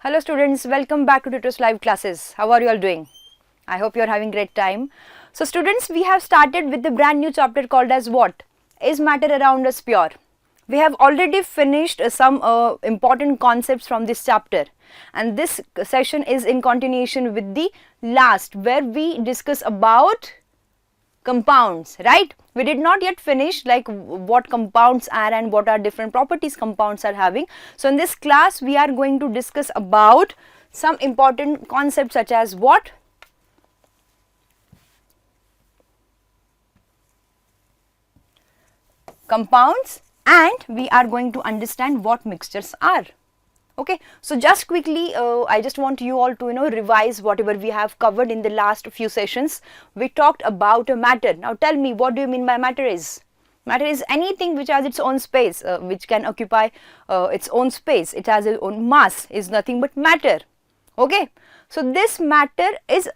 Hello students, welcome back to Turito's live classes. How are you all doing? I hope you are having great time. So students, we have started with the brand new chapter called as what? Is matter around us pure? We have already finished some important concepts from this chapter, and this session is in continuation with the last where we discuss about compounds, right? We did not yet finish like what compounds are and what are different properties compounds are having. So in this class we are going to discuss about some important concepts such as what? Compounds, and we are going to understand what mixtures are. Okay, so just quickly I just want you all to revise whatever we have covered in the last few sessions. We talked about a matter. Now tell me, what do you mean by matter is? Matter is anything which has its own space, which can occupy its own space. It has its own mass, is nothing but matter. Okay, so this matter is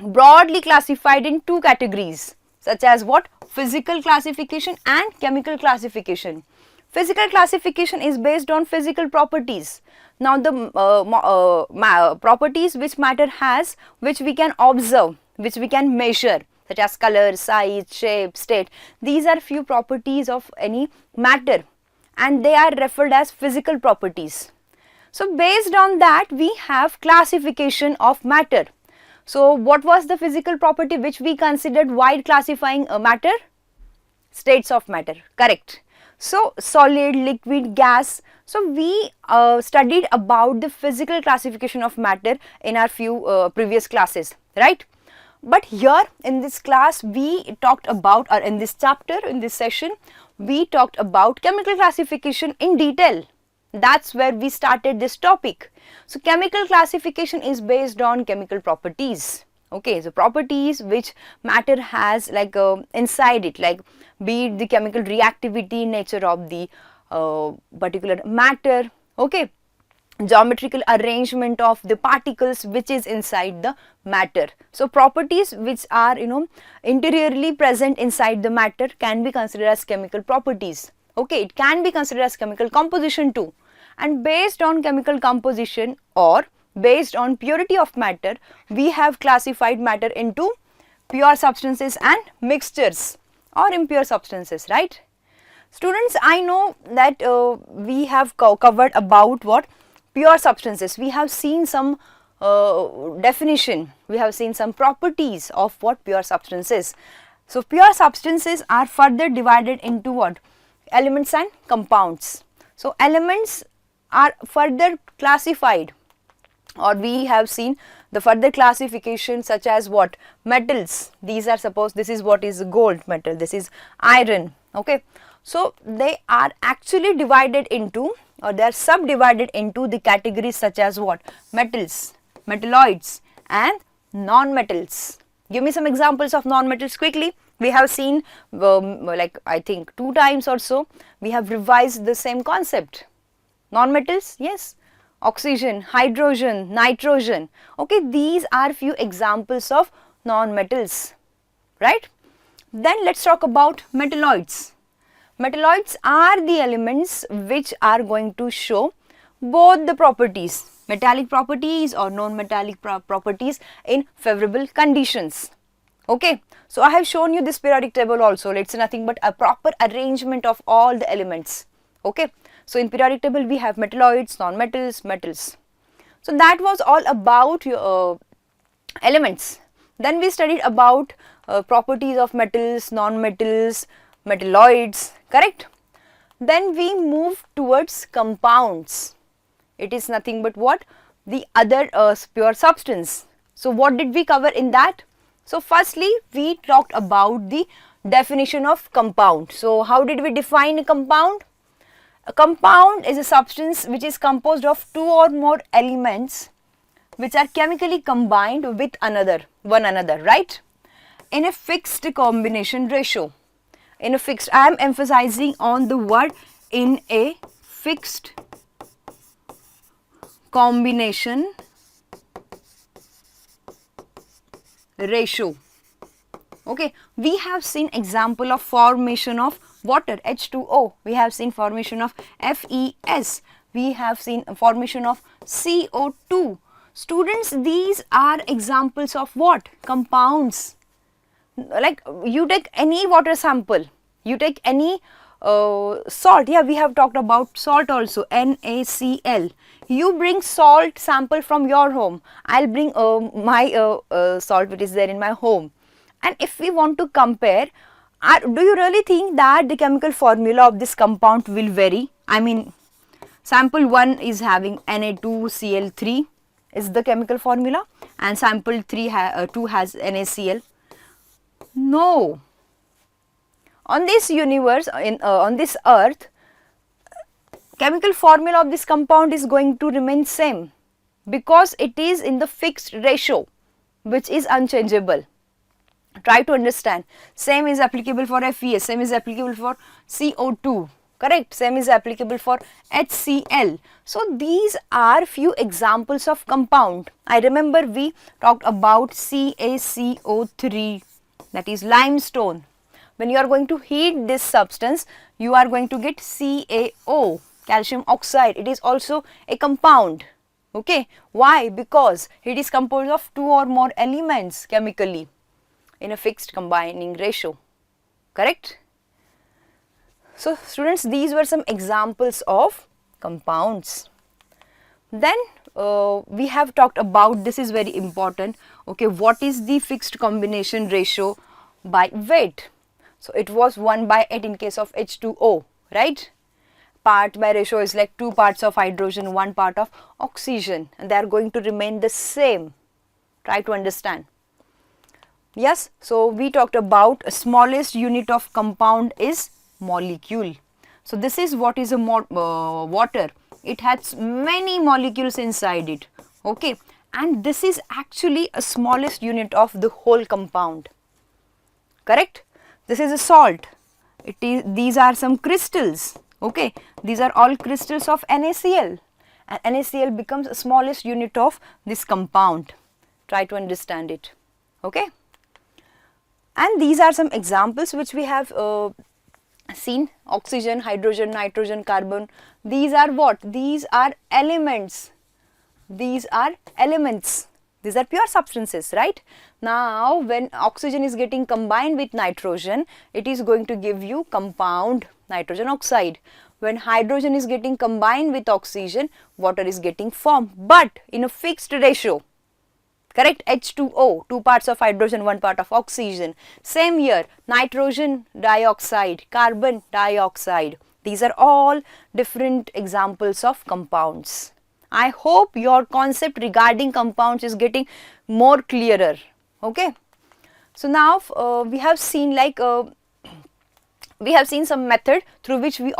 broadly classified in two categories such as what? Physical classification and chemical classification. Physical classification is based on physical properties. Now the properties which matter has, which we can observe, which we can measure, such as color, size, shape, state. These are few properties of any matter and they are referred as physical properties. So based on that we have classification of matter. So what was the physical property which we considered while classifying a matter? States of matter, correct. So solid, liquid, gas. So we studied about the physical classification of matter in our few previous classes, right? But here in this class we talked about, or in this chapter, in this session, we talked about chemical classification in detail. That's where we started this topic. So chemical classification is based on chemical properties. Okay, so properties which matter has like inside it, like be it the chemical reactivity, nature of the particular matter, okay, geometrical arrangement of the particles which is inside the matter. So properties which are interiorly present inside the matter can be considered as chemical properties. Okay, it can be considered as chemical composition too, and based on chemical composition or based on purity of matter, we have classified matter into pure substances and mixtures or impure substances, right? Students, I know that we have covered about what? Pure substances. We have seen some definition, we have seen some properties of what pure substances. So pure substances are further divided into what? Elements and compounds. So elements are further classified, or we have seen the further classification such as what? Metals. These are, suppose this is what is gold metal, this is iron. Okay, so they are actually divided into, or they are subdivided into the categories such as what? Metals, metalloids and non-metals. Give me some examples of non-metals quickly. We have seen like I think 2 times or so we have revised the same concept. Non-metals, yes, oxygen, hydrogen, nitrogen. Okay, these are few examples of non-metals, right? Then let's talk about metalloids. Metalloids are the elements which are going to show both the properties, metallic properties or non-metallic properties in favorable conditions. Okay, so I have shown you this periodic table also. It's nothing but a proper arrangement of all the elements. Okay, so in periodic table we have metalloids, non-metals, metals. So that was all about elements. Then we studied about properties of metals, non-metals, metalloids, correct? Then we move towards compounds. It is nothing but what? The other pure substance. So what did we cover in that? So firstly we talked about the definition of compound. So how did we define a compound? A compound is a substance which is composed of 2 or more elements which are chemically combined with one another, right? In a fixed combination ratio. In a fixed, I am emphasizing on the word in a fixed combination ratio. Okay, we have seen example of formation of water, H2O. We have seen formation of FeS. we have seen formation of CO2. Students, these are examples of what? Compounds. Like you take any water sample, you take any salt, yeah, we have talked about salt also, NaCl. You bring salt sample from your home, I'll bring my salt which is there in my home, and if we want to compare, do you really think that the chemical formula of this compound will vary? I mean, sample 1 is having Na2Cl3 is the chemical formula, and sample 2 has NaCl. No. On this universe, on this earth, chemical formula of this compound is going to remain same because it is in the fixed ratio which is unchangeable. Try to understand. Same is applicable for FeS, same is applicable for CO2, correct? Same is applicable for HCl. So these are few examples of compound. I remember we talked about CaCO3, that is limestone. When you are going to heat this substance, you are going to get CaO, calcium oxide. It is also a compound. Okay, why? Because it is composed of 2 or more elements chemically in a fixed combining ratio, correct? So students, these were some examples of compounds. Then we have talked about, this is very important, okay, what is the fixed combination ratio by weight? So it was 1/8 in case of H2O, right? Part by ratio is like 2 parts of hydrogen, 1 part of oxygen, and they are going to remain the same. Try to understand. Yes, so we talked about smallest unit of compound is molecule. So this is what is a water. It has many molecules inside it, okay, and this is actually a smallest unit of the whole compound, correct? This is a salt. These are some crystals, okay, these are all crystals of NaCl, and NaCl becomes the smallest unit of this compound. Try to understand it, okay? And these are some examples which we have seen: oxygen, hydrogen, nitrogen, carbon. These are what? These are elements. These are elements. These are pure substances, right? Now, when oxygen is getting combined with nitrogen, it is going to give you compound nitrogen oxide. When hydrogen is getting combined with oxygen, water is getting formed, but in a fixed ratio. Correct? H2O, 2 parts of hydrogen, 1 part of oxygen. Same here, nitrogen dioxide, carbon dioxide. These are all different examples of compounds. I hope your concept regarding compounds is getting more clearer. Okay. So now we have seen some method through which we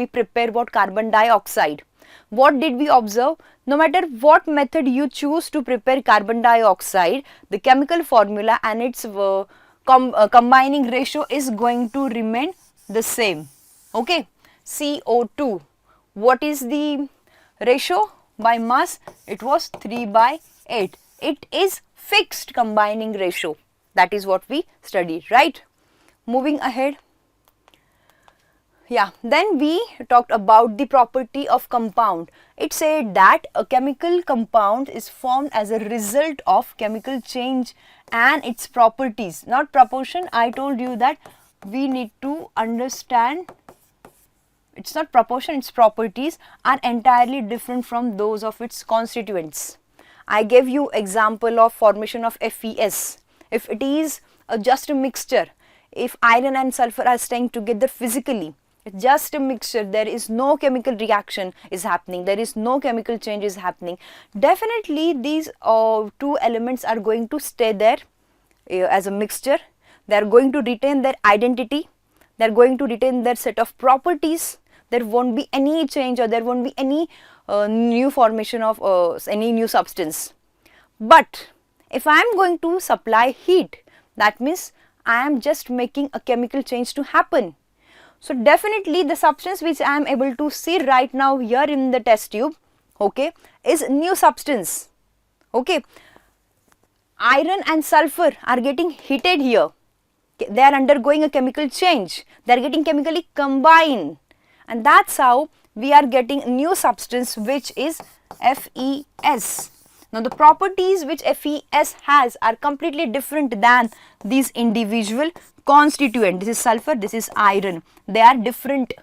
prepare what? Carbon dioxide. What did we observe? No matter what method you choose to prepare carbon dioxide, the chemical formula and its combining ratio is going to remain the same. Okay. CO2. What is the ratio by mass? It was 3/8. It is fixed combining ratio. That is what we studied, right? Moving ahead. Yeah, then we talked about the property of compound. It said that a chemical compound is formed as a result of chemical change and its properties, not proportion. I told you that we need to understand it's not proportion, its properties are entirely different from those of its constituents. I gave you example of formation of FeS. If it is just a mixture, if iron and sulfur are staying together physically, it's just a mixture, there is no chemical reaction is happening, there is no chemical change is happening, definitely these 2 elements are going to stay there as a mixture. They are going to retain their identity, they are going to retain their set of properties. There won't be any change or there won't be any new formation of any new substance. But if I am going to supply heat, that means I am just making a chemical change to happen. So definitely the substance which I am able to see right now here in the test tube, okay, is new substance. Okay, iron and sulfur are getting heated here. They are undergoing a chemical change. They are getting chemically combined, and that's how we are getting new substance which is FeS. Now the properties which FeS has are completely different than these individual constituent. This is sulfur, this is iron. They are different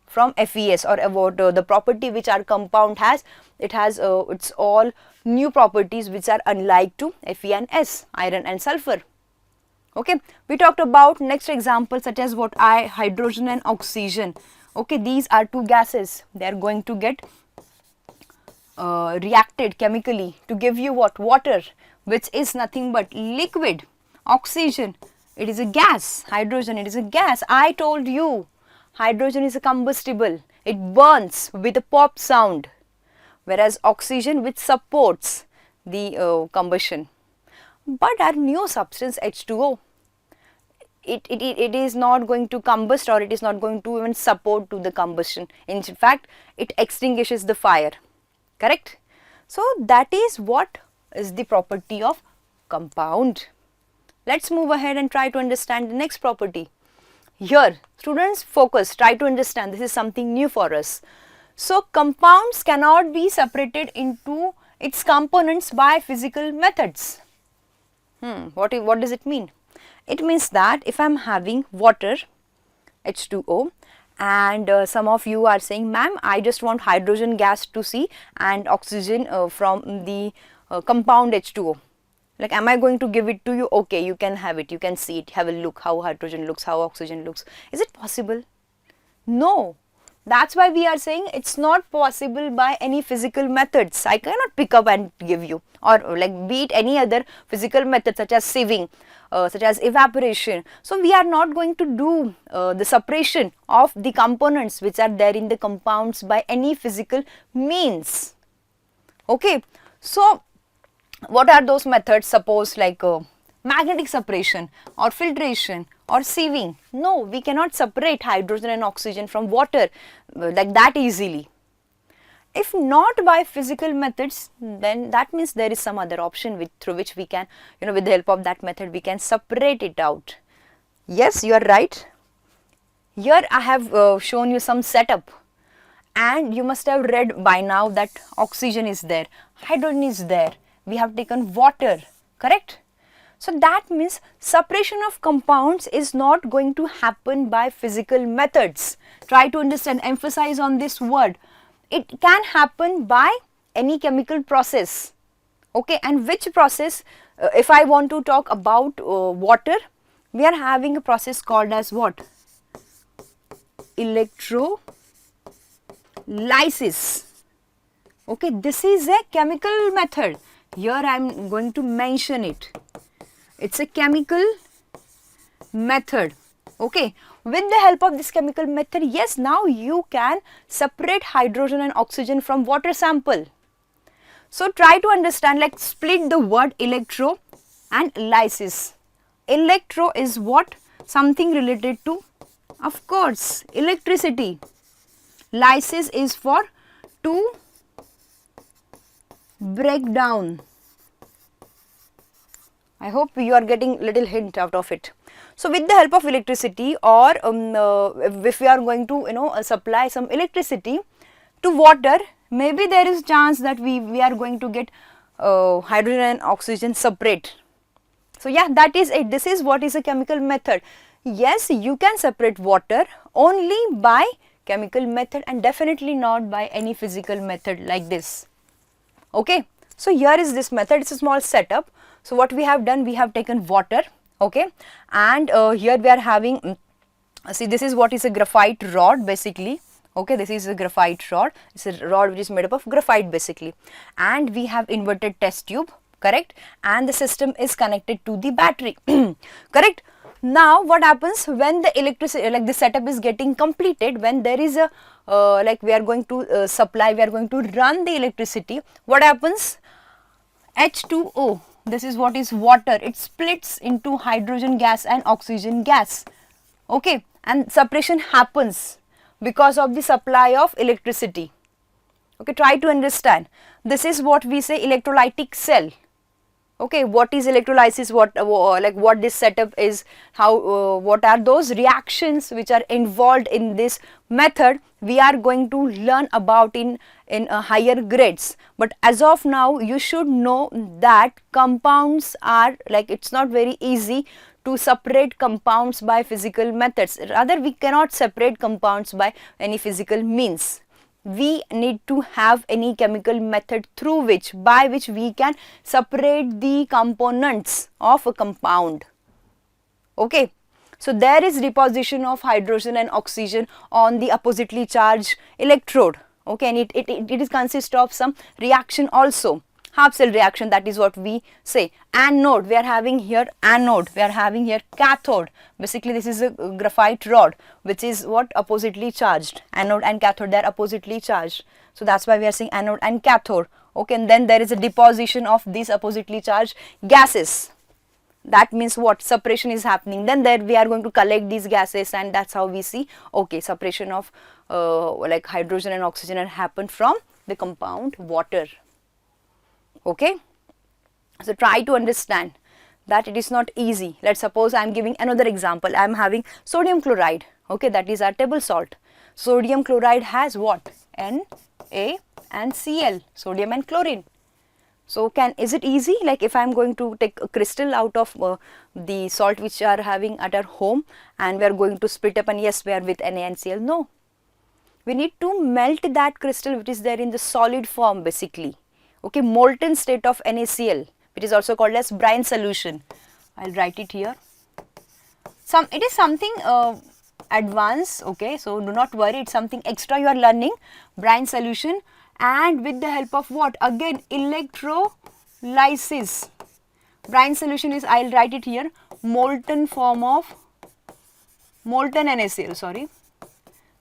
from FeS, or about the property which our compound has. It has it's all new properties which are unlike to Fe and S, iron and sulfur. Okay, we talked about next example such as what hydrogen and oxygen. Okay, these are two gases. They are going to get reacted chemically to give you what? Water, which is nothing but liquid. Oxygen, it is a gas. Hydrogen, it is a gas. I told you, hydrogen is a combustible. It burns with a pop sound, whereas oxygen which supports the combustion. But our new substance H2O, it is not going to combust, or it is not going to even support to the combustion. In fact, it extinguishes the fire. Correct? So that is what is the property of compound. Let's move ahead and try to understand the next property. Here, students, focus, try to understand, this is something new for us. So compounds cannot be separated into its components by physical methods. What does it mean? It means that if I am having water, H2O, and some of you are saying, ma'am, I just want hydrogen gas to see and oxygen from the compound H2O. Like, am I going to give it to you? Okay, you can have it, you can see it, have a look how hydrogen looks, how oxygen looks. Is it possible? No. That's why we are saying it's not possible by any physical methods. I cannot pick up and give you, or like be it any other physical method such as sieving, such as evaporation. So we are not going to do the separation of the components which are there in the compounds by any physical means. Okay, so what are those methods? Suppose like magnetic separation or filtration or sieving. No, we cannot separate hydrogen and oxygen from water like that easily. If not by physical methods, then that means there is some other option through which we can, with the help of that method, we can separate it out. Yes, you are right. Here I have shown you some setup, and you must have read by now that oxygen is there, hydrogen is there, we have taken water, correct? So that means separation of compounds is not going to happen by physical methods. Try to understand, emphasize on this word. It can happen by any chemical process. Okay, and which process? If I want to talk about water, we are having a process called as what? Electrolysis. Okay, this is a chemical method. Here I am going to mention it. It's a chemical method. Okay, with the help of this chemical method, yes, now you can separate hydrogen and oxygen from water sample. So try to understand, like split the word electro and lysis. Electro is what? Something related to, of course, electricity. Lysis is for to break down. I hope you are getting little hint out of it. So with the help of electricity, or if we are going to supply some electricity to water, maybe there is chance that we are going to get hydrogen and oxygen separate. So yeah, that is it. This is what is a chemical method. Yes, you can separate water only by chemical method and definitely not by any physical method like this. Okay, so here is this method. It's a small setup. So what we have done, we have taken water, okay, and here we are having, see, this is what is a graphite rod basically. Okay, this is a graphite rod. It's a rod which is made up of graphite basically, and we have inverted test tube, correct, and the system is connected to the battery. Correct. Now what happens when the electricity, like the setup is getting completed, when there is a like we are going to supply, we are going to run the electricity, what happens? H2O, this is what is water, it splits into hydrogen gas and oxygen gas. Okay, and separation happens because of the supply of electricity. Okay, try to understand. This is what we say electrolytic cell. Okay, what is electrolysis, what this setup is, how what are those reactions which are involved in this method, we are going to learn about in higher grades. But as of now you should know that compounds are like, it's not very easy to separate compounds by physical methods. Rather, we cannot separate compounds by any physical means. We need to have any chemical method through which, by which we can separate the components of a compound. Okay, so there is deposition of hydrogen and oxygen on the oppositely charged electrode. Okay, and it is consist of some reaction also, half cell reaction, that is what we say. Anode, we are having here anode, we are having here cathode. Basically this is a graphite rod which is what, oppositely charged. Anode and cathode, they are oppositely charged, so that's why we are saying anode and cathode. Okay, and then there is a deposition of these oppositely charged gases. That means what, separation is happening. Then there we are going to collect these gases, and that's how we see, okay, separation of like hydrogen and oxygen had happened from the compound water. Okay, so try to understand that it is not easy. Let's suppose I am giving another example. I am having sodium chloride. Okay, that is our table salt. Sodium chloride has what, Na and Cl, sodium and chlorine. So is it easy, like if I am going to take a crystal out of the salt which are having at our home, and we are going to split up, and yes, we are with Na and Cl? No, we need to melt that crystal which is there in the solid form basically. Okay, molten state of NaCl, which is also called as brine solution. I'll write it here. It is something advanced, okay, so do not worry, it's something extra you are learning, brine solution. And with the help of what, again electrolysis. Brine solution is, I'll write it here, molten form of molten NaCl, sorry,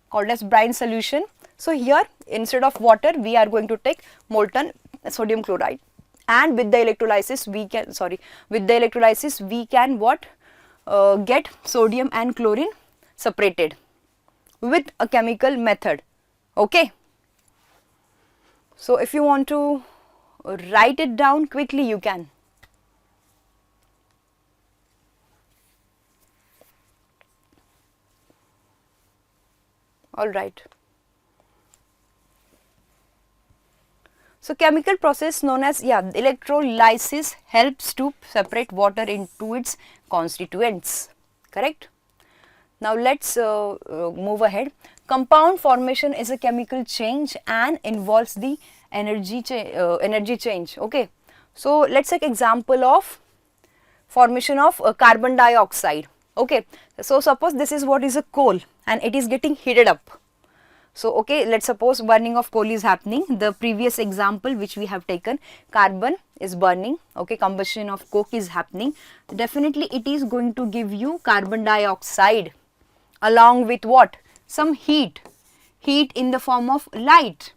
called as brine solution. So here instead of water we are going to take molten sodium chloride, and with the electrolysis we can what, get sodium and chlorine separated with a chemical method. Okay, so if you want to write it down quickly, you can. All right. So chemical process known as electrolysis helps to separate water into its constituents. Correct? Now let's move ahead. Compound formation is a chemical change and involves the energy change. Okay. So let's take example of formation of carbon dioxide. Okay. So suppose this is what is a coal and it is getting heated up. So okay, let's suppose burning of coal is happening. The previous example which we have taken, carbon is burning, okay, combustion of coke is happening. Definitely it is going to give you carbon dioxide along with what? Some heat in the form of light.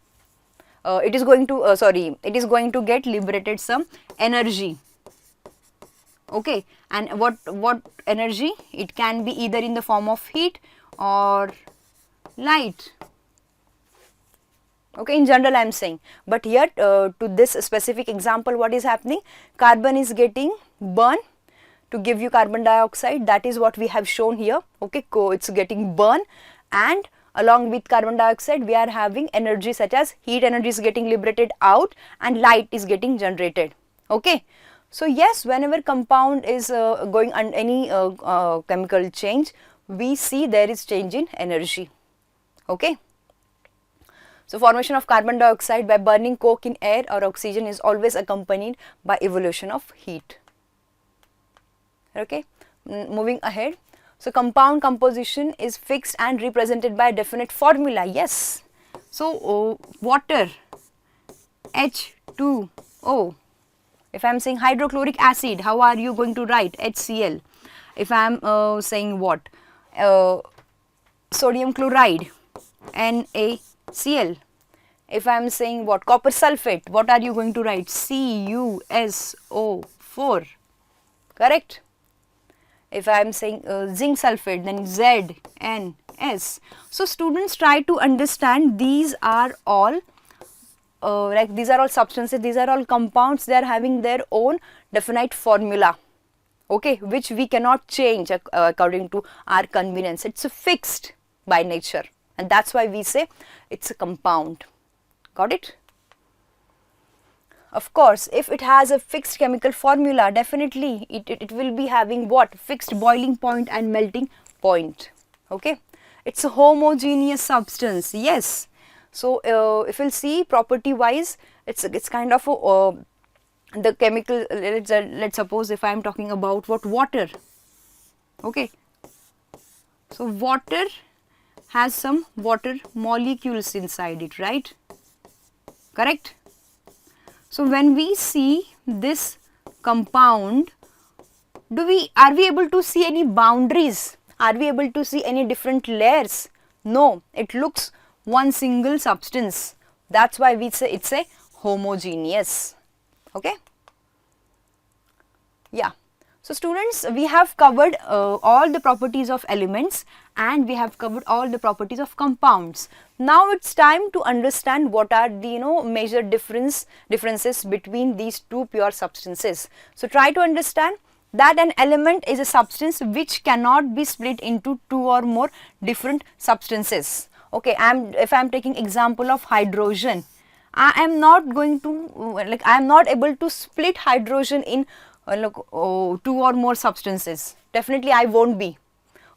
It is going to get liberated some energy. Okay, and what energy? It can be either in the form of heat or light. Okay, in general I am saying, but here to this specific example, what is happening? Carbon is getting burned to give you carbon dioxide. That is what we have shown here. Okay, it's getting burned, and along with carbon dioxide we are having energy such as heat energy is getting liberated out and light is getting generated. Okay, so yes, whenever compound is going on any chemical change, we see there is change in energy. Okay. So formation of carbon dioxide by burning coke in air or oxygen is always accompanied by evolution of heat. Okay, moving ahead. So compound composition is fixed and represented by a definite formula. Yes. So water, H2O. If I am saying hydrochloric acid, how are you going to write? HCl. If I am saying what? Sodium chloride, NaCl. If I am saying what? Copper sulfate, what are you going to write? CuSO4. Correct? If I am saying zinc sulfate, then ZNS. So students, try to understand these are all like these are all substances, these are all compounds, they are having their own definite formula, okay, which we cannot change according to our convenience. It's fixed by nature, and that's why we say it's a compound. Got it? Of course, if it has a fixed chemical formula, definitely it will be having what? Fixed boiling point and melting point. Okay, it's a homogeneous substance. Yes. So if we'll see property wise, it's kind of a, the chemical. Let's suppose if I am talking about what? Water. Okay. So water has some water molecules inside it, right? Correct? So when we see this compound, are we able to see any boundaries? Are we able to see any different layers? No, it looks one single substance. That's why we say it's a homogeneous. Okay? Yeah. So students, we have covered all the properties of elements and we have covered all the properties of compounds. Now it's time to understand what are the major differences between these two pure substances. So try to understand that an element is a substance which cannot be split into two or more different substances. Okay, if I am taking example of hydrogen, I am not going to I am not able to split hydrogen in two or more substances. Definitely I won't be.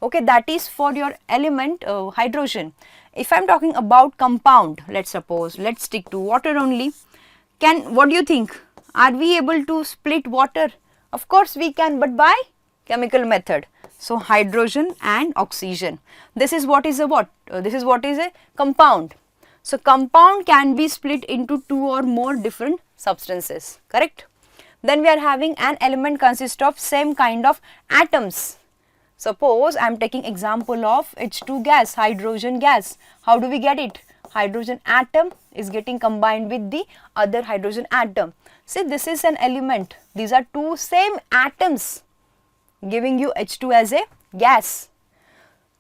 Okay, that is for your element hydrogen. If I am talking about compound, let's stick to water only. What do you think? Are we able to split water? Of course we can, but by chemical method. So hydrogen and oxygen. This is what is a what? This is what is a compound. So compound can be split into two or more different substances. Correct? Then we are having an element consists of same kind of atoms. Suppose I am taking example of H2 gas, hydrogen gas. How do we get it? Hydrogen atom is getting combined with the other hydrogen atom. See, this is an element. These are two same atoms giving you H2 as a gas.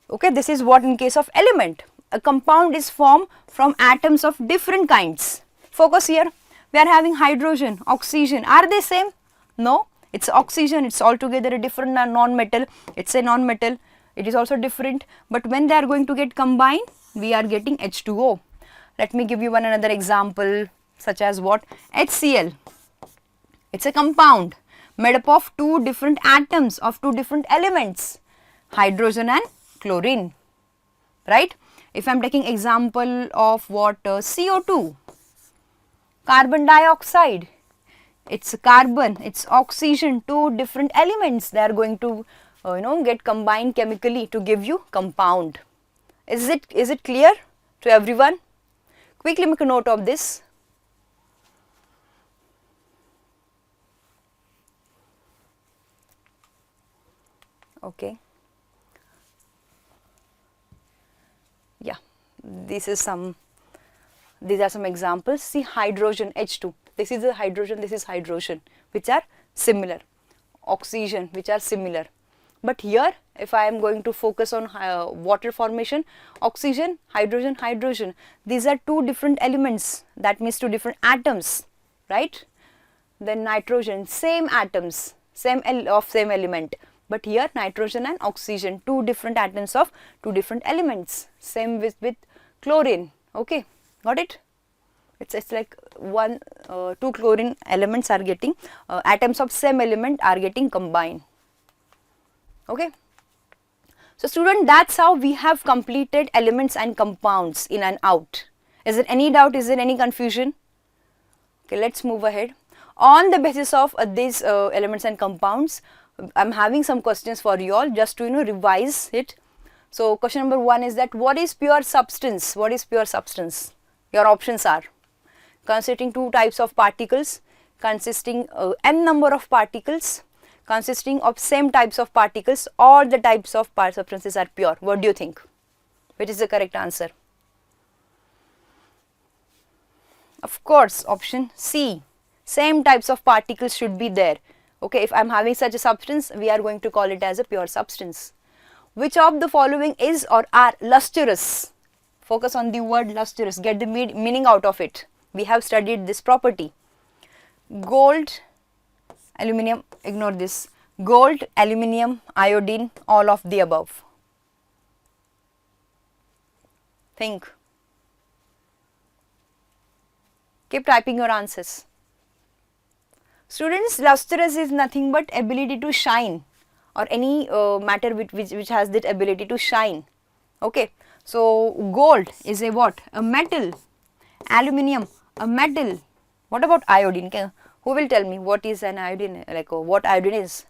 Okay, this is what in case of element. A compound is formed from atoms of different kinds. Focus here. We are having hydrogen, oxygen. Are they same? No. It's oxygen. It's altogether a different non-metal. It's a non-metal. It is also different. But when they are going to get combined, we are getting H2O. Let me give you another example, such as what? HCl. It's a compound made up of two different atoms of two different elements, hydrogen and chlorine. Right? If I am taking example of what? CO2. Carbon dioxide, it's carbon, it's oxygen, two different elements. They are going to get combined chemically to give you compound. Is it clear to everyone? Quickly make a note of this. Okay. Yeah, these are some examples. See, hydrogen, H2. This is a hydrogen, this is hydrogen, which are similar. Oxygen, which are similar. But here, if I am going to focus on water formation, oxygen, hydrogen, hydrogen. These are two different elements. That means two different atoms, right? Then nitrogen, same atoms, same element. But here, nitrogen and oxygen, two different atoms of two different elements. Same with chlorine. Okay. Got it? It's like two chlorine elements are getting, atoms of same element are getting combined. Okay. So student, that's how we have completed elements and compounds in and out. Is there any doubt? Is there any confusion? Okay, let's move ahead. On the basis of these elements and compounds, I'm having some questions for you all just to revise it. So question number 1 is that what is pure substance? What is pure substance? Your options are consisting two types of particles, consisting n number of particles, consisting of same types of particles, all the types of substances are pure. What do you think? Which is the correct answer? Of course, option C. Same types of particles should be there. Okay, if I am having such a substance, we are going to call it as a pure substance. Which of the following is or are lustrous? Focus on the word lustrous, get the meaning out of it. We have studied this property. Gold, aluminium, ignore this. Gold, aluminium, iodine, all of the above. Think. Keep typing your answers. Students, lustrous is nothing but ability to shine, or any matter which has that ability to shine. Okay. So, gold is a what? A metal. Aluminium, a metal. What about iodine? Who will tell me what is an iodine, like what iodine is?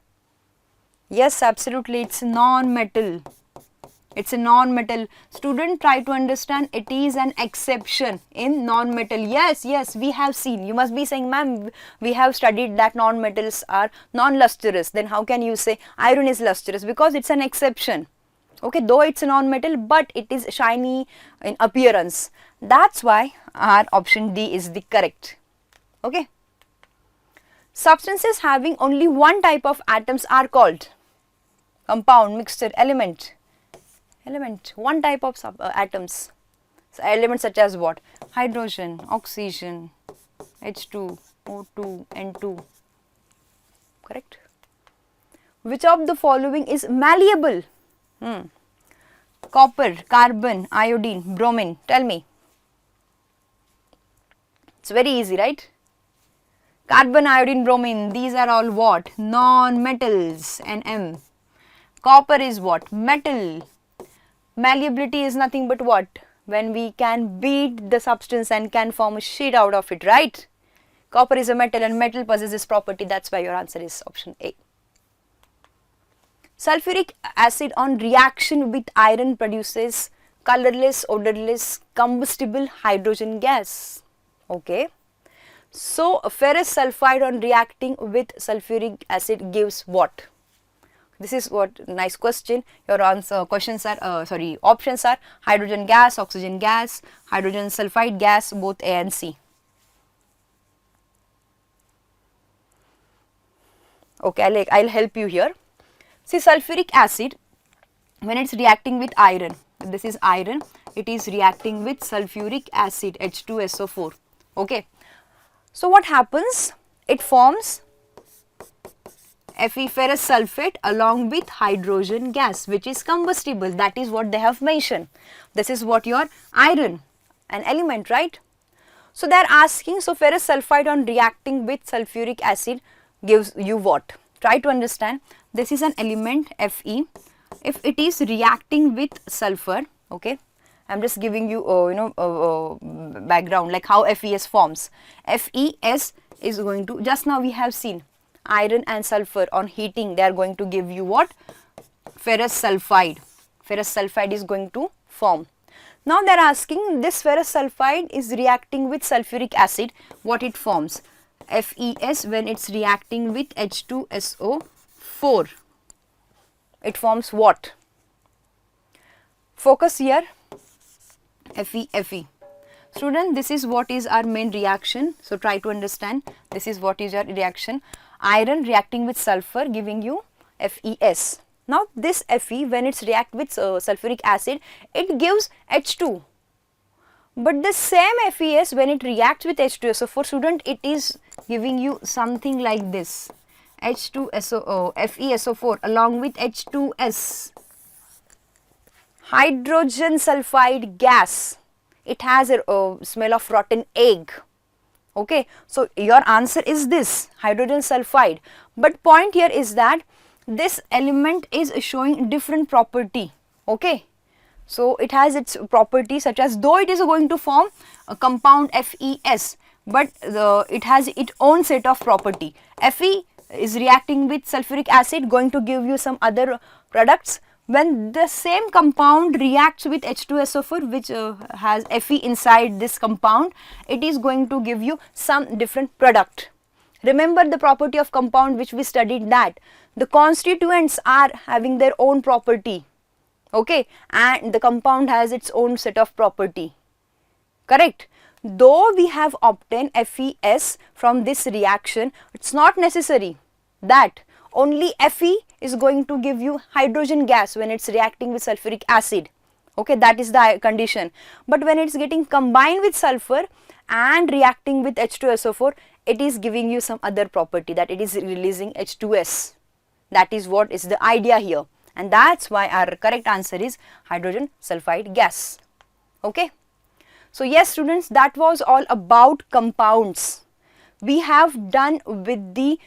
Yes, absolutely, it's non-metal. It's a non-metal. Student, try to understand, it is an exception in non-metal. Yes, yes, we have seen. You must be saying, ma'am, we have studied that non-metals are non-lustrous. Then how can you say iron is lustrous? Because it's an exception. Okay, though it's a non-metal, but it is shiny in appearance. That's why our option D is the correct. Okay. Substances having only one type of atoms are called compound, mixture, element. One type of atoms. So, elements such as what? Hydrogen, oxygen, H2, O2, N2. Correct? Which of the following is malleable? Copper, carbon, iodine, bromine. Tell me. It's very easy, right? Carbon, iodine, bromine, these are all what? Non-metals, Nm. Copper is what? Metal. Malleability is nothing but what? When we can beat the substance and can form a sheet out of it, right? Copper is a metal and metal possesses this property. That's why your answer is option A. Sulfuric acid on reaction with iron produces colorless, odorless, combustible hydrogen gas. Okay. So, ferrous sulfide on reacting with sulfuric acid gives what? This is what nice question. Your answer options are hydrogen gas, oxygen gas, hydrogen sulfide gas, both A and C. Okay, I'll help you here. See, sulfuric acid, when it's reacting with iron, this is iron, it is reacting with sulfuric acid, H2SO4. Okay. So, what happens? It forms Fe, ferrous sulfate, along with hydrogen gas, which is combustible. That is what they have mentioned. This is what your iron, an element, right? So, they are asking, so ferrous sulfide on reacting with sulfuric acid gives you what? Try to understand. This is an element Fe. If it is reacting with sulfur, okay, I am just giving you background like how FeS forms. FeS is going to, just now we have seen iron and sulfur on heating, they are going to give you what? Ferrous sulfide. Ferrous sulfide is going to form. Now they are asking, this ferrous sulfide is reacting with sulfuric acid, what it forms? FeS, when it's reacting with H2SO4, it forms what? Focus here. Fe. Student, this is what is our main reaction. So, try to understand. This is what is your reaction. Iron reacting with sulfur giving you FeS. Now, this Fe, when it's react with sulfuric acid, it gives H2. But the same FeS, when it reacts with H2SO4, student, it is giving you something like this. FeSO4 along with H2S. Hydrogen sulfide gas. It has a smell of rotten egg. Okay. So, your answer is this, hydrogen sulfide. But point here is that this element is showing different property. Okay. So, it has its property such as, though it is going to form a compound FeS, but it has its own set of property. Fe is reacting with sulfuric acid, going to give you some other products. When the same compound reacts with H2SO4, which has Fe inside this compound, it is going to give you some different product. Remember the property of compound which we studied, that the constituents are having their own property, okay, and the compound has its own set of property, correct. Though we have obtained FeS from this reaction, it's not necessary that only Fe is going to give you hydrogen gas when it's reacting with sulfuric acid. Okay, that is the condition. But when it's getting combined with sulfur and reacting with H2SO4, it is giving you some other property, that it is releasing H2S. That is what is the idea here, and that's why our correct answer is hydrogen sulfide gas. Okay. So yes students, that was all about compounds. We have done with the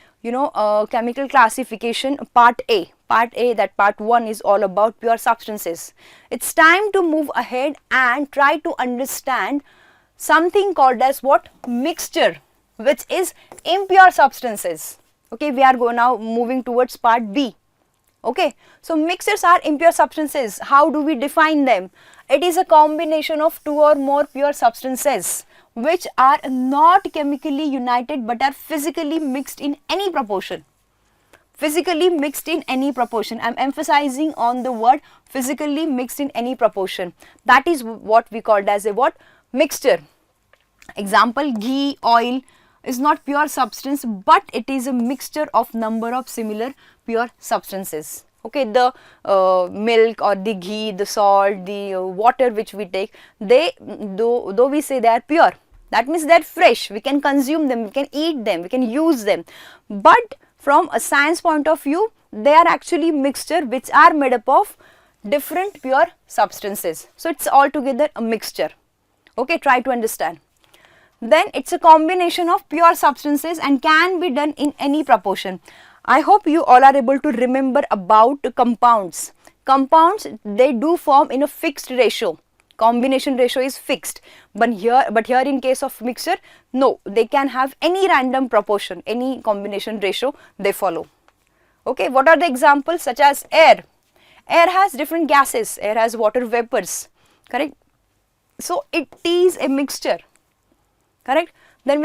chemical classification part A. That part 1 is all about pure substances. It's time to move ahead and try to understand something called as what? Mixture, which is impure substances. Okay, we are now moving towards part B. Okay, so mixtures are impure substances. How do we define them? It is a combination of two or more pure substances which are not chemically united but are physically mixed in any proportion. Physically mixed in any proportion. I am emphasizing on the word physically mixed in any proportion. That is what we called as a what? Mixture. Example, ghee, oil is not pure substance, but it is a mixture of number of similar pure substances. Okay, the milk or the ghee, the salt, the water which we take, they though we say they are pure, that means they are fresh, we can consume them, we can eat them, we can use them, but from a science point of view, they are actually mixture which are made up of different pure substances. So it's altogether a mixture. Okay, try to understand. Then it's a combination of pure substances and can be done in any proportion. I hope you all are able to remember about compounds. Compounds, they do form in a fixed ratio. Combination ratio is fixed, but here in case of mixture, no, they can have any random proportion, any combination ratio they follow. Okay, what are the examples? Such as air. Air has different gases, air has water vapors, correct? So it is a mixture, correct? Then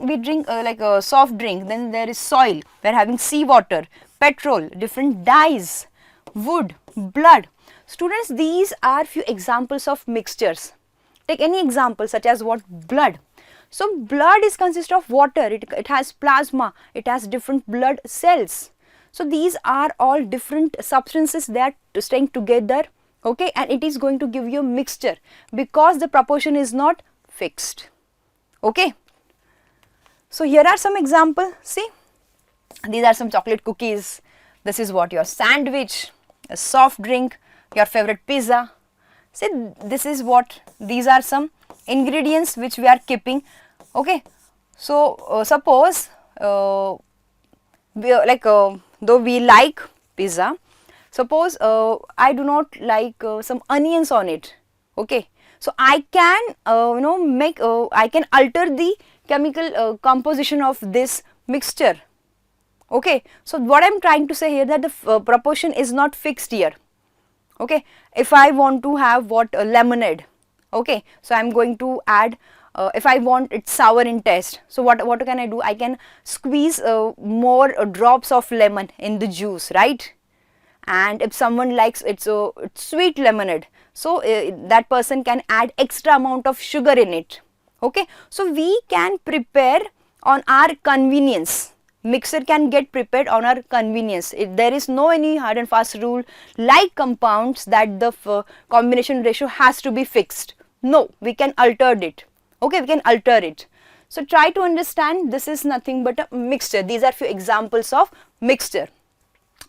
we drink like a soft drink, then there is soil, we are having seawater, petrol, different dyes, wood, blood. Students, these are few examples of mixtures. Take any example such as what? Blood. So blood is consist of water, it has plasma, it has different blood cells. So these are all different substances that are staying together, okay, and it is going to give you a mixture because the proportion is not fixed. Okay. So here are some examples. See, these are some chocolate cookies. This is what? Your sandwich, a soft drink, your favorite pizza. See, this is what? These are some ingredients which we are keeping. Okay. So suppose though we like pizza, suppose I do not like some onions on it. Okay. So I can I can alter the chemical composition of this mixture. Okay, so what I am trying to say here, that the proportion is not fixed here. Okay, if I want to have what? Lemonade. Okay, so I am going to add, if I want it sour in taste, so what can I do? I can squeeze more drops of lemon in the juice, right? And if someone likes it's sweet lemonade, so that person can add extra amount of sugar in it. Okay, so we can prepare on our convenience. Mixer can get prepared on our convenience. There is no any hard and fast rule like compounds that the combination ratio has to be fixed. No, we can alter it. Okay, we can alter it. So try to understand, this is nothing but a mixture. These are few examples of mixture.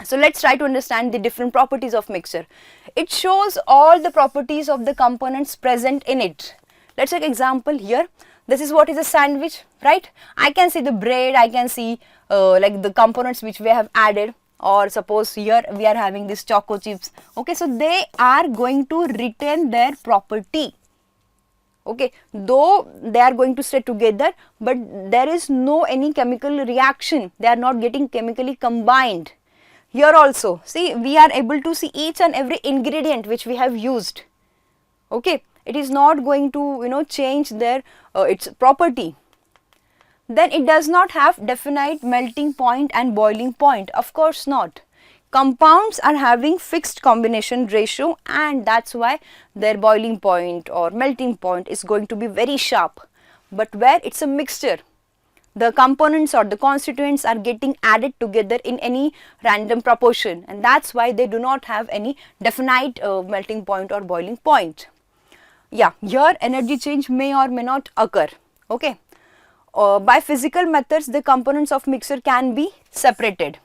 So let's try to understand the different properties of mixture. It shows all the properties of the components present in it. Let's take example here. This is what is a sandwich, right? I can see the bread, I can see like the components which we have added, or suppose here we are having this choco chips. Okay, so they are going to retain their property. Okay, though they are going to stay together, but there is no any chemical reaction. They are not getting chemically combined. Here also, see, we are able to see each and every ingredient which we have used. Okay, it is not going to change their its property. Then it does not have definite melting point and boiling point. Of course not. Compounds are having fixed combination ratio, and that's why their boiling point or melting point is going to be very sharp. But where it's a mixture, the components or the constituents are getting added together in any random proportion, and that's why they do not have any definite melting point or boiling point. Yeah, here energy change may or may not occur. Okay. By physical methods, the components of mixture can be separated.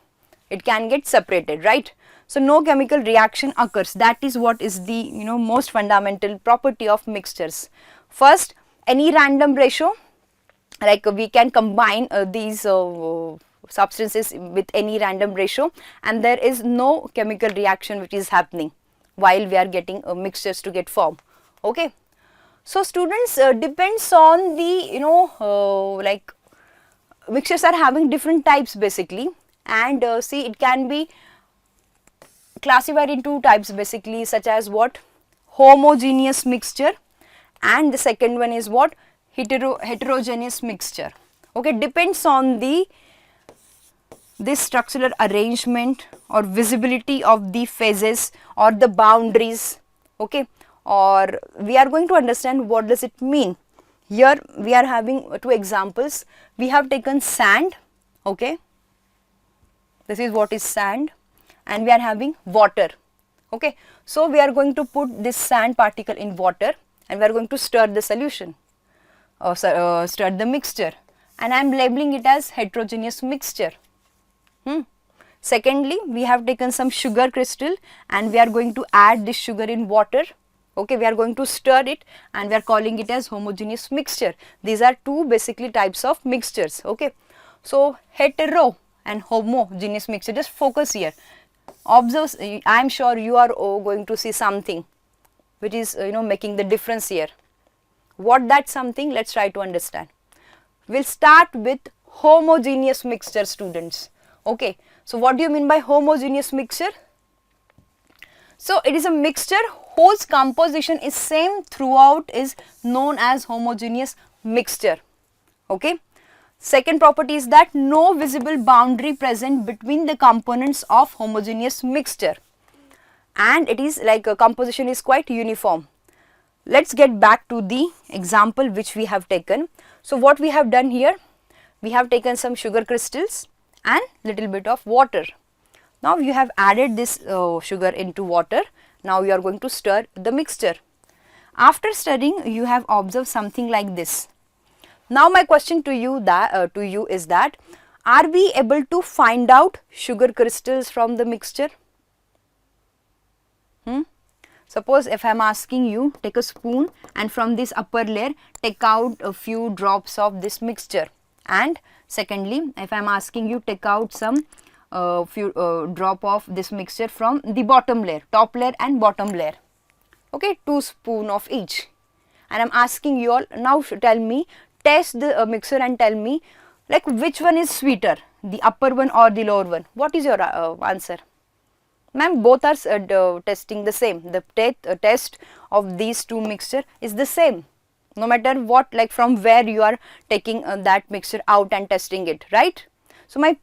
It can get separated, right? So no chemical reaction occurs. That is what is the most fundamental property of mixtures. First, any random ratio, like we can combine these substances with any random ratio, and there is no chemical reaction which is happening while we are getting mixtures to get formed. Okay. So students, depends on the like mixtures are having different types basically, and see, it can be classified in two types basically, such as what? Homogeneous mixture, and the second one is what? Heterogeneous mixture. Okay, depends on the this structural arrangement or visibility of the phases or the boundaries. Okay, or we are going to understand what does it mean. Here we are having two examples. We have taken sand. Okay, this is what is sand, and we are having water. Okay, so we are going to put this sand particle in water, and we are going to stir the solution, or stir the mixture, and I am labeling it as heterogeneous mixture. Secondly, we have taken some sugar crystal, and we are going to add this sugar in water. Okay, we are going to stir it, and we are calling it as homogeneous mixture. These are two basically types of mixtures. Okay, so hetero and homogeneous mixture, just focus here. Observe, I am sure you are going to see something which is making the difference here. What that something? Let's try to understand. We'll start with homogeneous mixture, students. Okay, so what do you mean by homogeneous mixture? So it is a mixture whose composition is same throughout is known as homogeneous mixture. Okay. Second property is that no visible boundary present between the components of homogeneous mixture, and it is like a composition is quite uniform. Let's get back to the example which we have taken. So what we have done here, we have taken some sugar crystals and little bit of water. Now you have added this sugar into water. Now you are going to stir the mixture. After stirring, you have observed something like this. Now my question to you is that are we able to find out sugar crystals from the mixture? Suppose if I am asking you, take a spoon and from this upper layer take out a few drops of this mixture, and secondly if I am asking you, take out some few drop of this mixture from the bottom layer, top layer and bottom layer. Okay, 2 spoon of each, and I am asking you all now tell me, test the mixture and tell me like which one is sweeter, the upper one or the lower one. What is your answer? Ma'am, both are testing the same. The test of these two mixture is the same, no matter what, like from where you are taking that mixture out and testing it, right? So my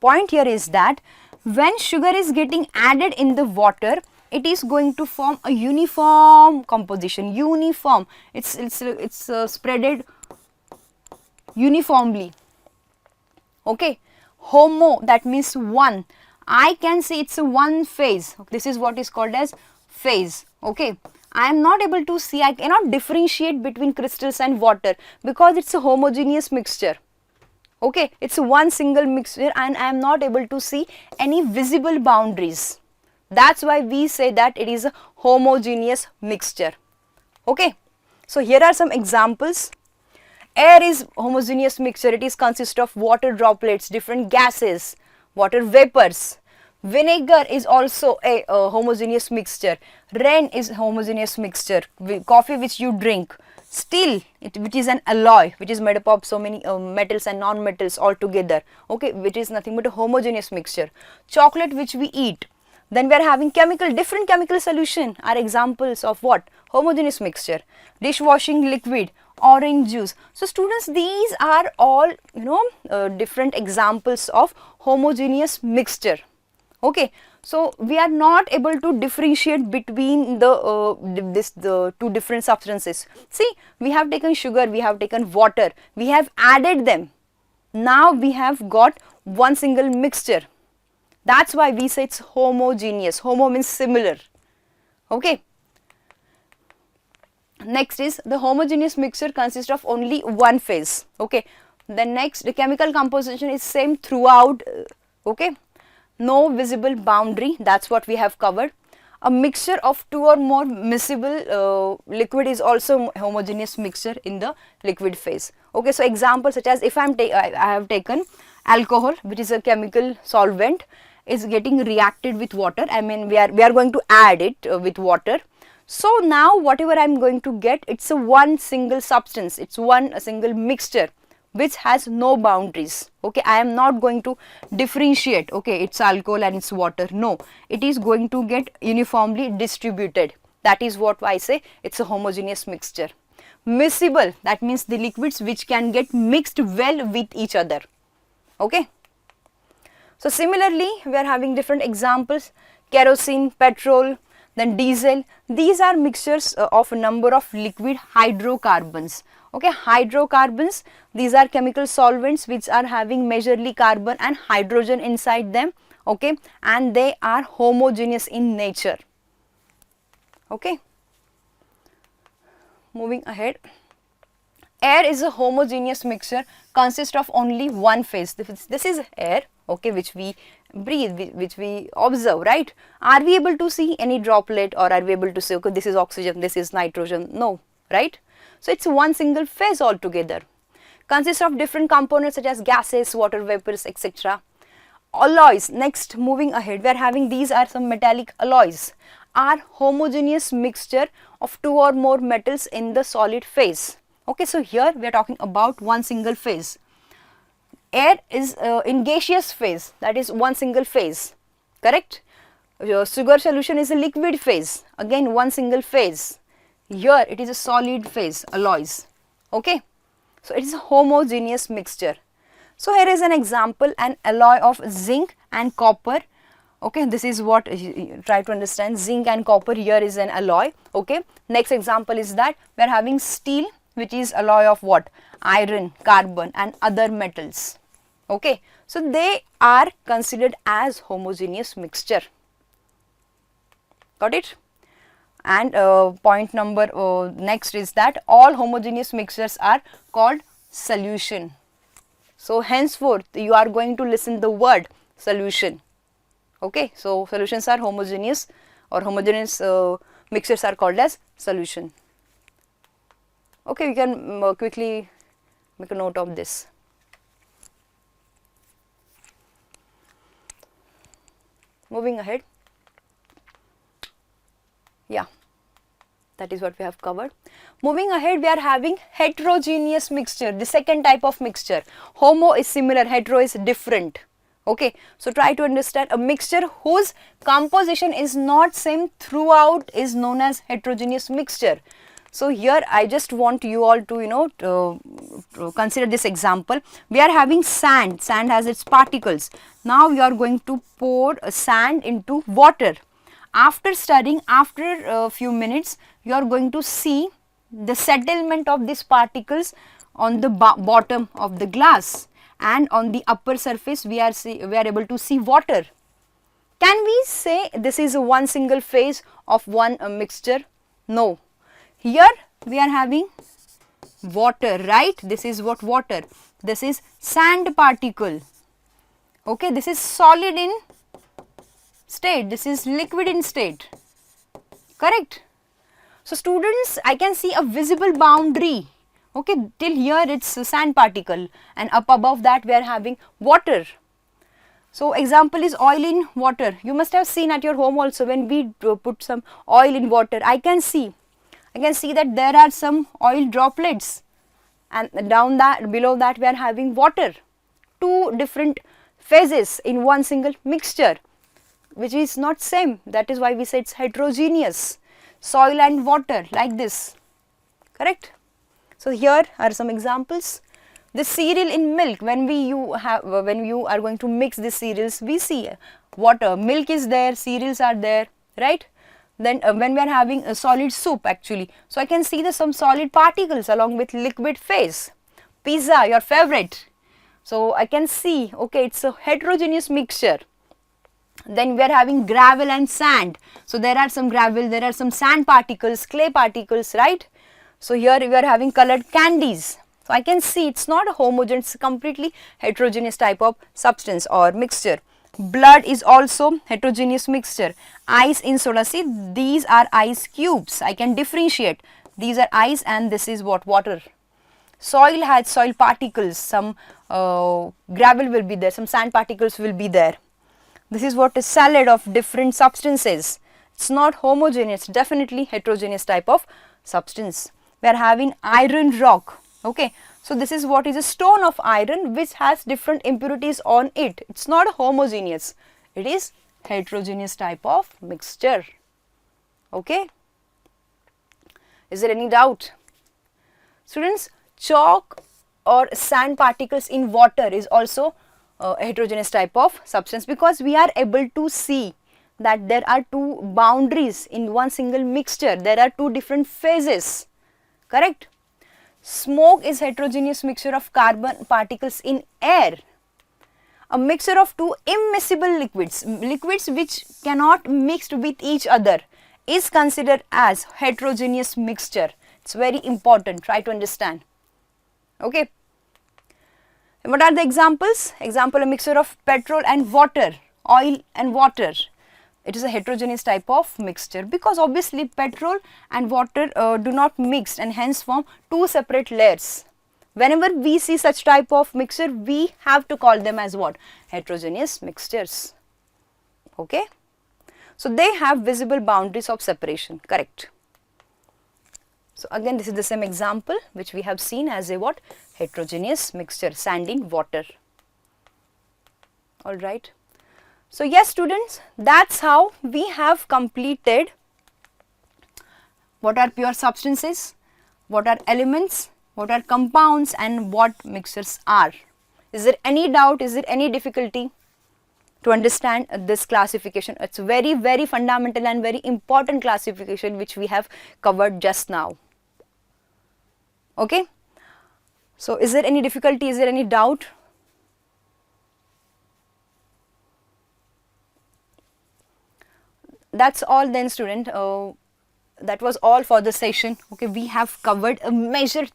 point here is that when sugar is getting added in the water, it is going to form a uniform composition. Uniform, it's spreaded uniformly. Okay, homo, that means one. I can say it's a one phase. This is what is called as phase. Okay, I am not able to see, I cannot differentiate between crystals and water because it's a homogeneous mixture. Okay, it's one single mixture and I am not able to see any visible boundaries. That's why we say that it is a homogeneous mixture. Okay, so here are some examples. Air is homogeneous mixture. It is consist of water droplets, different gases, water vapors. Vinegar is also a homogeneous mixture. Rain is homogeneous mixture. Coffee which you drink. Steel, which is an alloy, which is made up of so many metals and non-metals all together. Okay, which is nothing but a homogeneous mixture. Chocolate which we eat. Then we are having different chemical solution are examples of what? Homogeneous mixture. Dishwashing liquid, orange juice. So students, these are all different examples of homogeneous mixture. Okay, so we are not able to differentiate between the two different substances. See, we have taken sugar, we have taken water, we have added them. Now we have got one single mixture. That's why we say it's homogeneous. Homo means similar. Okay. Next is the homogeneous mixture consists of only one phase. Okay. Then next, the chemical composition is same throughout. Okay. No visible boundary. That's what we have covered. A mixture of two or more miscible liquid is also homogeneous mixture in the liquid phase. Okay. So examples such as if I have taken alcohol, which is a chemical solvent, is getting reacted with water. I mean, we are going to add it with water. So now whatever I am going to get, it's a one single substance, it's a single mixture which has no boundaries. Okay, I am not going to differentiate, okay, it's alcohol and it's water. No, it is going to get uniformly distributed. That is what I say, it's a homogeneous mixture. Miscible, that means the liquids which can get mixed well with each other. Okay. So similarly, we are having different examples: kerosene, petrol, then diesel. These are mixtures of a number of liquid hydrocarbons. Okay, hydrocarbons, these are chemical solvents which are having majorly carbon and hydrogen inside them. Okay, and they are homogeneous in nature. Okay, moving ahead. Air is a homogeneous mixture, consists of only one phase. This is air, okay, which we breathe, which we observe, right? Are we able to see any droplet, or are we able to say, okay, this is oxygen, this is nitrogen? No, right? So it's one single phase altogether. Consists of different components such as gases, water vapors, etc. Alloys, next, moving ahead, we are having, these are some metallic alloys, are homogeneous mixture of two or more metals in the solid phase. Okay, so here we are talking about one single phase. Air is in gaseous phase, that is one single phase, correct? Your sugar solution is a liquid phase, again one single phase. Here it is a solid phase, alloys. Okay, so it is a homogeneous mixture. So here is an example, an alloy of zinc and copper. Okay, this is what try to understand, zinc and copper, here is an alloy. Okay, next example is that we are having steel, which is alloy of what? Iron, carbon and other metals. Okay, so they are considered as homogeneous mixture. Got it? And point number next is that all homogeneous mixtures are called solution. So henceforth you are going to listen the word solution. Okay, so solutions are homogeneous, or homogeneous mixtures are called as solution. Okay, we can quickly make a note of this. Moving ahead. Yeah, that is what we have covered. Moving ahead, we are having heterogeneous mixture, the second type of mixture. Homo is similar, hetero is different. Okay, so try to understand, a mixture whose composition is not same throughout is known as heterogeneous mixture. So here I just want you all to to consider this example. We are having sand. Sand has its particles. Now you are going to pour sand into water. After stirring, after a few minutes, you are going to see the settlement of these particles on the bottom of the glass, and on the upper surface we are able to see water. Can we say this is one single phase of one mixture? No. Here we are having water, right? This is what water. This is sand particle. Okay, this is solid in state. This is liquid in state. Correct? So students, I can see a visible boundary. Okay, till here it's a sand particle, and up above that we are having water. So example is oil in water. You must have seen at your home also, when we put some oil in water, I can see that there are some oil droplets, and down that, below that we are having water. Two different phases in one single mixture, which is not same. That is why we say it's heterogeneous. Soil and water, like this. Correct? So here are some examples. The cereal in milk, when you are going to mix the cereals, we see water, milk is there, cereals are there, right? Then when we are having a solid soup actually, so I can see some solid particles along with liquid phase. Pizza, your favorite. So I can see, okay, it's a heterogeneous mixture. Then we are having gravel and sand. So there are some gravel, there are some sand particles, clay particles, right? So here we are having colored candies. So I can see it's not a homogeneous, it's completely heterogeneous type of substance or mixture. Blood is also heterogeneous mixture. Ice in soda, see these are ice cubes. I can differentiate. These are ice and this is what? Water. Soil has soil particles, some gravel will be there, some sand particles will be there. This is what a salad of different substances. It's not homogeneous, definitely heterogeneous type of substance. We are having iron rock. Okay, so this is what is a stone of iron which has different impurities on it. It's not homogeneous, it is heterogeneous type of mixture. Okay, is there any doubt? Students, chalk or sand particles in water is also a heterogeneous type of substance, because we are able to see that there are two boundaries in one single mixture. There are two different phases, correct? Smoke is heterogeneous mixture of carbon particles in air. A mixture of two immiscible liquids, liquids which cannot mix with each other, is considered as heterogeneous mixture. It's very important, try to understand. Okay. What are the examples? Example, a mixture of petrol and water, oil and water. It is a heterogeneous type of mixture, because obviously petrol and water do not mix and hence form two separate layers. Whenever we see such type of mixture, we have to call them as what? Heterogeneous mixtures. Okay. So they have visible boundaries of separation, correct. So again, this is the same example which we have seen as a what? Heterogeneous mixture, sand in water. All right. So yes students, that's how we have completed what are pure substances, what are elements, what are compounds, and what mixtures are. Is there any doubt, is there any difficulty to understand this classification? It's very, very fundamental and very important classification which we have covered just now. Okay. So is there any difficulty, is there any doubt? That's all then student, that was all for the session. Okay, we have covered a major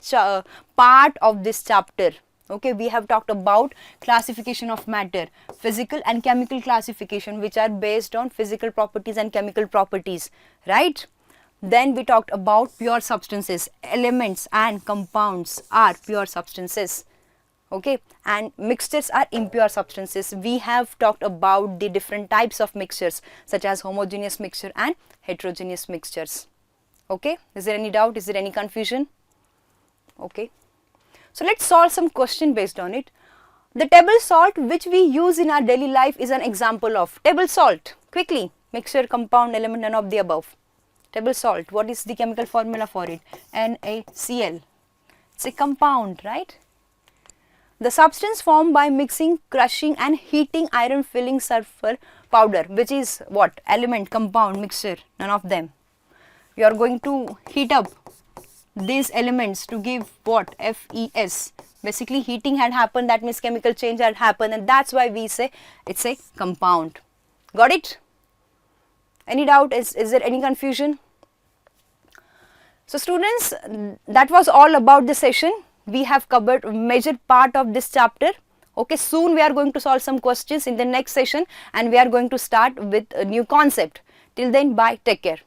part of this chapter. Okay, we have talked about classification of matter, physical and chemical classification, which are based on physical properties and chemical properties, right? Then we talked about pure substances, elements and compounds are pure substances. Okay, and mixtures are impure substances. We have talked about the different types of mixtures such as homogeneous mixture and heterogeneous mixtures. Okay, is there any doubt, is there any confusion? Okay, so let's solve some question based on it. The table salt which we use in our daily life is an example of table salt. Quickly, mixture, compound, element, none of the above. Table salt, what is the chemical formula for it? NaCl. It's a compound, right? The substance formed by mixing, crushing and heating iron filling sulfur powder, which is what? Element, compound, mixture, none of them. You are going to heat up these elements to give what? FeS. Basically heating had happened, that means chemical change had happened, and that's why we say it's a compound. Got it? Any doubt? Is there any confusion? So students, that was all about the session. We have covered a major part of this chapter. Okay, soon we are going to solve some questions in the next session and we are going to start with a new concept. Till then, bye, take care.